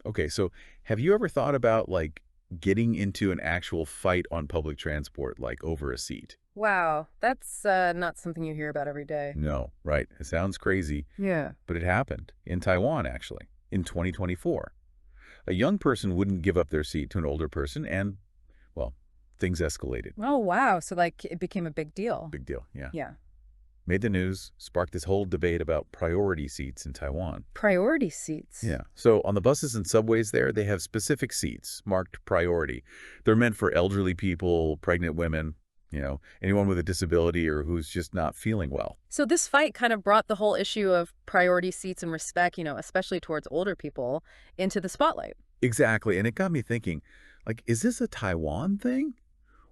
Okay, so have you ever thought about, like, getting into an actual fight on public transport, like over a seat? Wow, that's not something you hear about every day. No, right. It sounds crazy, Yeah. but it happened in Taiwan, actually, in 2024. A young person wouldn't give up their seat to an older person, and, well, things escalated. Oh, wow. So, like, it became a big deal. Big deal, yeah. Yeah. Made the news, sparked this whole debate about priority seats in Taiwan. Priority seats. Yeah. So on the buses and subways there, they have specific seats marked priority. They're meant for elderly people, pregnant women, anyone with a disability or who's just not feeling well. So, this fight kind of brought the whole issue of priority seats and respect, especially towards older people, into the spotlight. Exactly. And it got me thinking, like, is this a Taiwan thing?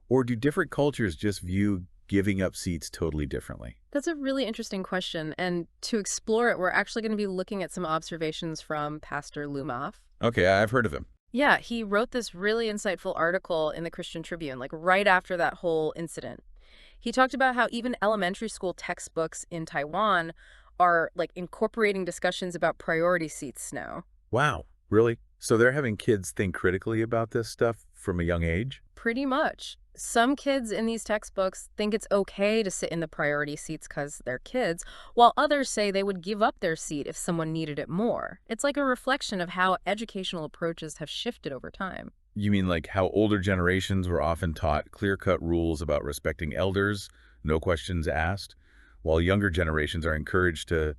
Or do different cultures just view giving up seats totally differently? That's a really interesting question. And to explore it, we're actually going to be looking at some observations from Pastor Lumoff. Okay, I've heard of him. Yeah, he wrote this really insightful article in the Christian Tribune, like right after that whole incident. He talked about how even elementary school textbooks in Taiwan are like incorporating discussions about priority seats now. Wow, really? So they're having kids think critically about this stuff from a young age? Pretty much. Some kids in these textbooks think it's okay to sit in the priority seats because they're kids, while others say they would give up their seat if someone needed it more. It's like a reflection of how educational approaches have shifted over time. You mean like how older generations were often taught clear-cut rules about respecting elders, no questions asked, while younger generations are encouraged to,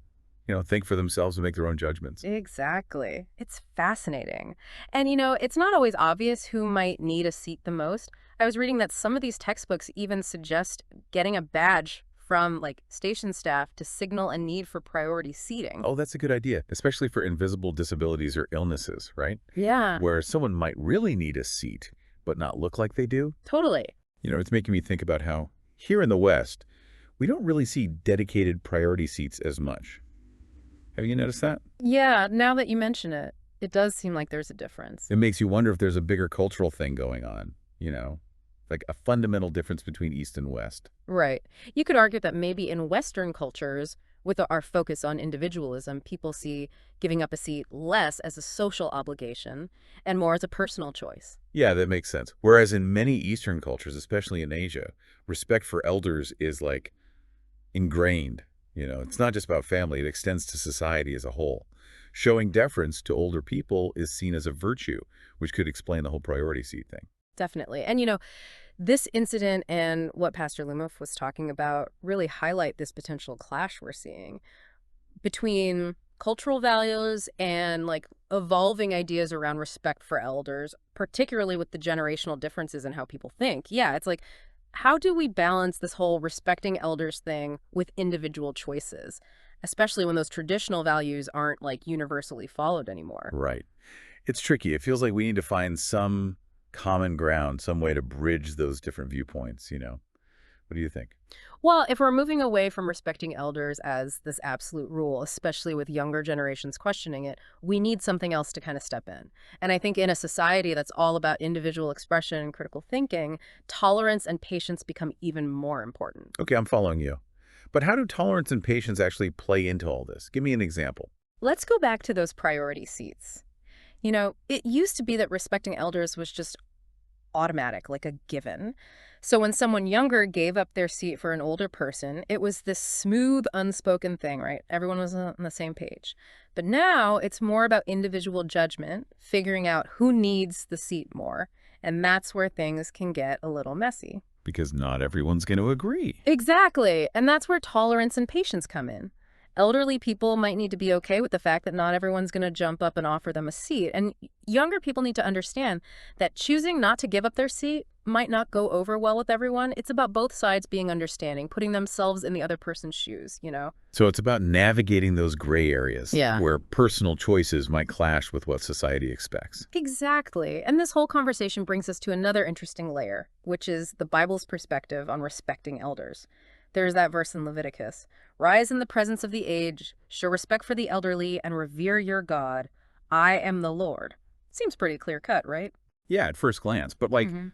think for themselves and make their own judgments? Exactly. It's fascinating. And it's not always obvious who might need a seat the most. I was reading that some of these textbooks even suggest getting a badge from like station staff to signal a need for priority seating. Oh, that's a good idea, especially for invisible disabilities or illnesses, right? Yeah, Where someone might really need a seat, but not look like they do. totally. It's making me think about how here in the West, we don't really see dedicated priority seats as much. Have you noticed that? Yeah, now that you mention it, it does seem like there's a difference. It makes you wonder if there's a bigger cultural thing going on, like a fundamental difference between East and West. Right. You could argue that maybe in Western cultures, with our focus on individualism, people see giving up a seat less as a social obligation and more as a personal choice. Yeah, that makes sense. Whereas in many Eastern cultures, especially in Asia, respect for elders is like ingrained. It's not just about family, it extends to society as a whole. Showing deference to older people is seen as a virtue, which could explain the whole priority seat thing. Definitely. And this incident and what Pastor Lumoff was talking about really highlight this potential clash we're seeing between cultural values and like evolving ideas around respect for elders, particularly with the generational differences in how people think. Yeah, it's like, how do we balance this whole respecting elders thing with individual choices, especially when those traditional values aren't like universally followed anymore? Right. It's tricky. It feels like we need to find some common ground, some way to bridge those different viewpoints. What do you think? Well, if we're moving away from respecting elders as this absolute rule, especially with younger generations questioning it, we need something else to kind of step in. And I think in a society that's all about individual expression and critical thinking, tolerance and patience become even more important. Okay, I'm following you. But how do tolerance and patience actually play into all this? Give me an example. Let's go back to those priority seats. It used to be that respecting elders was just automatic, like a given. So when someone younger gave up their seat for an older person, it was this smooth, unspoken thing, right? Everyone was on the same page. But now it's more about individual judgment, figuring out who needs the seat more. And that's where things can get a little messy. Because not everyone's going to agree. Exactly. And that's where tolerance and patience come in. Elderly people might need to be okay with the fact that not everyone's going to jump up and offer them a seat. And younger people need to understand that choosing not to give up their seat might not go over well with everyone. It's about both sides being understanding, putting themselves in the other person's shoes. So it's about navigating those gray areas Yeah. where personal choices might clash with what society expects. Exactly. And this whole conversation brings us to another interesting layer, which is the Bible's perspective on respecting elders. There's that verse in Leviticus: "Rise in the presence of the aged, show respect for the elderly, and revere your God. I am the Lord." Seems pretty clear cut, right? Yeah, at first glance. But like, hmm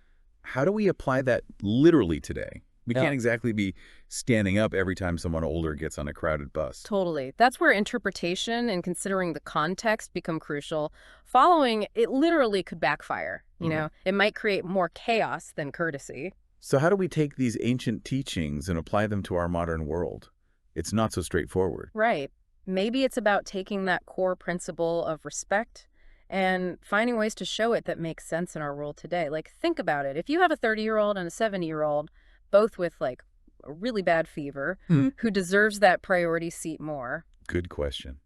how do we apply that literally today? We Yeah. can't exactly be standing up every time someone older gets on a crowded bus. Totally. That's where interpretation and considering the context become crucial. Following, it literally could backfire. Mhm. It might create more chaos than courtesy. So how do we take these ancient teachings and apply them to our modern world? It's not so straightforward. Right. Maybe it's about taking that core principle of respect and finding ways to show it that makes sense in our world today. Like, think about it. If you have a 30-year-old and a 70-year-old, both with like a really bad fever, who deserves that priority seat more? Good question.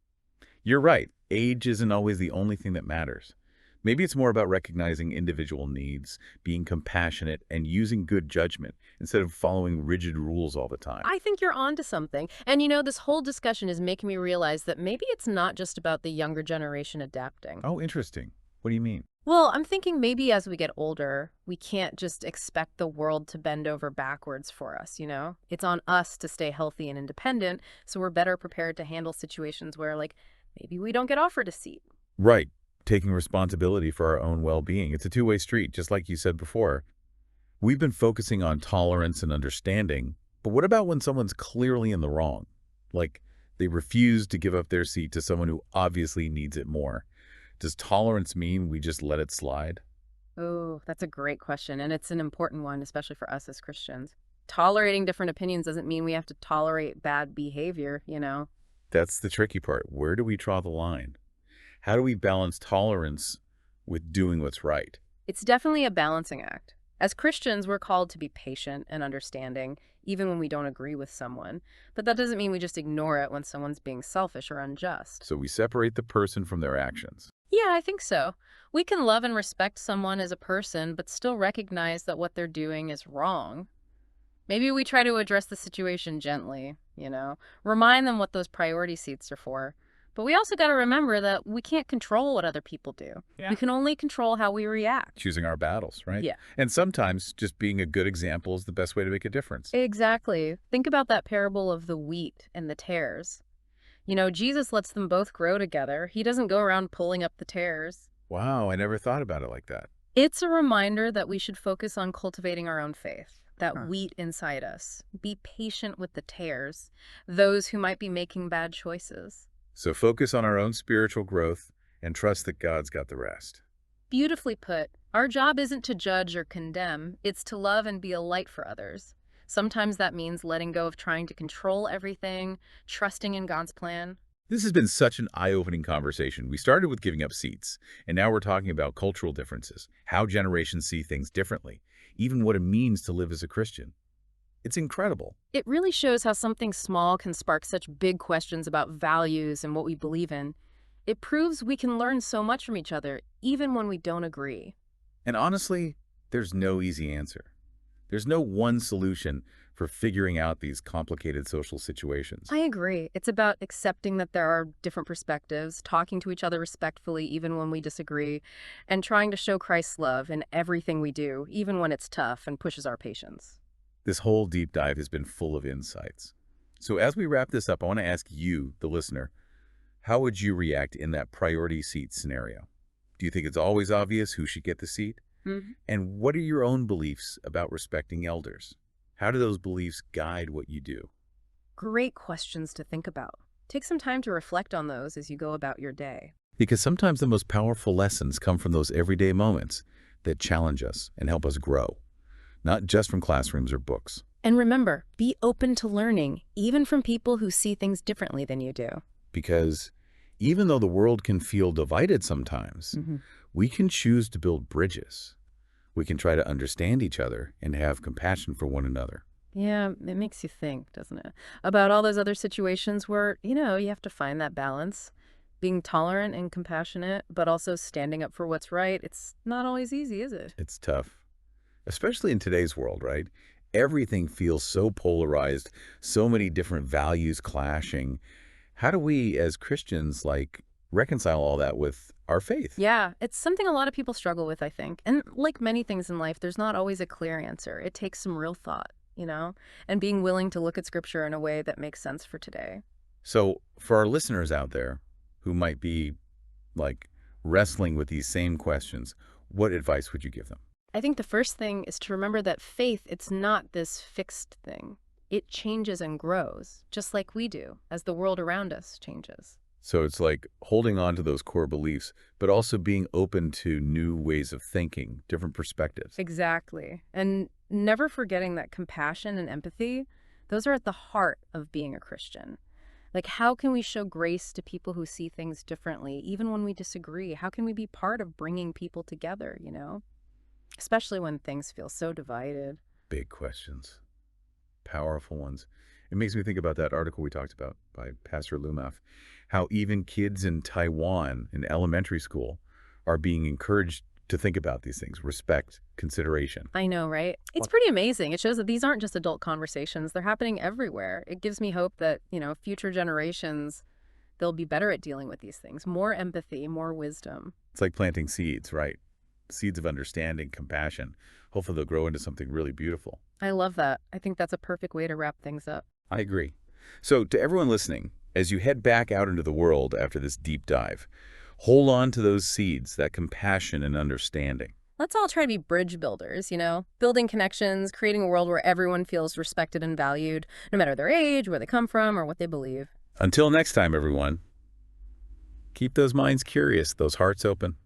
You're right. Age isn't always the only thing that matters. Maybe it's more about recognizing individual needs, being compassionate, and using good judgment instead of following rigid rules all the time. I think you're onto something. And this whole discussion is making me realize that maybe it's not just about the younger generation adapting. Oh, interesting. What do you mean? Well, I'm thinking maybe as we get older, we can't just expect the world to bend over backwards for us. It's on us to stay healthy and independent so we're better prepared to handle situations where, like, maybe we don't get offered a seat. Right. Taking responsibility for our own well-being. It's a two-way street, just like you said before. We've been focusing on tolerance and understanding, but what about when someone's clearly in the wrong? Like, they refuse to give up their seat to someone who obviously needs it more. Does tolerance mean we just let it slide? Oh, that's a great question. And it's an important one, especially for us as Christians. Tolerating different opinions doesn't mean we have to tolerate bad behavior. That's the tricky part. Where do we draw the line? How do we balance tolerance with doing what's right? It's definitely a balancing act. As Christians, we're called to be patient and understanding, even when we don't agree with someone. But that doesn't mean we just ignore it when someone's being selfish or unjust. So we separate the person from their actions. Yeah, I think so. We can love and respect someone as a person, but still recognize that what they're doing is wrong. Maybe we try to address the situation gently. Remind them what those priority seats are for. But we also got to remember that we can't control what other people do. Yeah. We can only control how we react. Choosing our battles, right? Yeah. And sometimes just being a good example is the best way to make a difference. Exactly. Think about that parable of the wheat and the tares. Jesus lets them both grow together. He doesn't go around pulling up the tares. Wow, I never thought about it like that. It's a reminder that we should focus on cultivating our own faith, that Huh. wheat inside us. Be patient with the tares, those who might be making bad choices. So focus on our own spiritual growth and trust that God's got the rest. Beautifully put. Our job isn't to judge or condemn, it's to love and be a light for others. Sometimes that means letting go of trying to control everything, trusting in God's plan. This has been such an eye-opening conversation. We started with giving up seats, and now we're talking about cultural differences, how generations see things differently, even what it means to live as a Christian. It's incredible. It really shows how something small can spark such big questions about values and what we believe in. It proves we can learn so much from each other, even when we don't agree. And honestly, there's no easy answer. There's no one solution for figuring out these complicated social situations. I agree. It's about accepting that there are different perspectives, talking to each other respectfully even when we disagree, and trying to show Christ's love in everything we do, even when it's tough and pushes our patience. This whole deep dive has been full of insights. So as we wrap this up, I want to ask you, the listener, how would you react in that priority seat scenario? Do you think it's always obvious who should get the seat? And what are your own beliefs about respecting elders? How do those beliefs guide what you do? Great questions to think about. Take some time to reflect on those as you go about your day. Because sometimes the most powerful lessons come from those everyday moments that challenge us and help us grow, not just from classrooms or books. And remember, be open to learning, even from people who see things differently than you do. Because even though the world can feel divided sometimes, we can choose to build bridges. We can try to understand each other and have compassion for one another. Yeah, it makes you think, doesn't it? About all those other situations where, you have to find that balance. Being tolerant and compassionate, but also standing up for what's right. It's not always easy, is it? It's tough, especially in today's world, right? Everything feels so polarized, so many different values clashing. How do we as Christians, reconcile all that with our faith? Yeah, it's something a lot of people struggle with, I think. And like many things in life, there's not always a clear answer. It takes some real thought, and being willing to look at scripture in a way that makes sense for today. So for our listeners out there who might be wrestling with these same questions, what advice would you give them? I think the first thing is to remember that faith, it's not this fixed thing. It changes and grows, just like we do, as the world around us changes. So it's like holding on to those core beliefs, but also being open to new ways of thinking, different perspectives. Exactly. And never forgetting that compassion and empathy, those are at the heart of being a Christian. Like, how can we show grace to people who see things differently, even when we disagree? How can we be part of bringing people together, Especially when things feel so divided. Big questions, powerful ones. It makes me think about that article we talked about by Pastor Lumaf, how even kids in Taiwan in elementary school are being encouraged to think about these things, respect, consideration. I know, right? It's pretty amazing. It shows that these aren't just adult conversations. They're happening everywhere. It gives me hope that, future generations, they'll be better at dealing with these things. More empathy, more wisdom. It's like planting seeds, right? Seeds of understanding, compassion. Hopefully they'll grow into something really beautiful. I love that. I think that's a perfect way to wrap things up. I agree. So to everyone listening, as you head back out into the world after this deep dive, hold on to those seeds, that compassion and understanding. Let's all try to be bridge builders, building connections, creating a world where everyone feels respected and valued, no matter their age, where they come from, or what they believe. Until next time, everyone, keep those minds curious, those hearts open.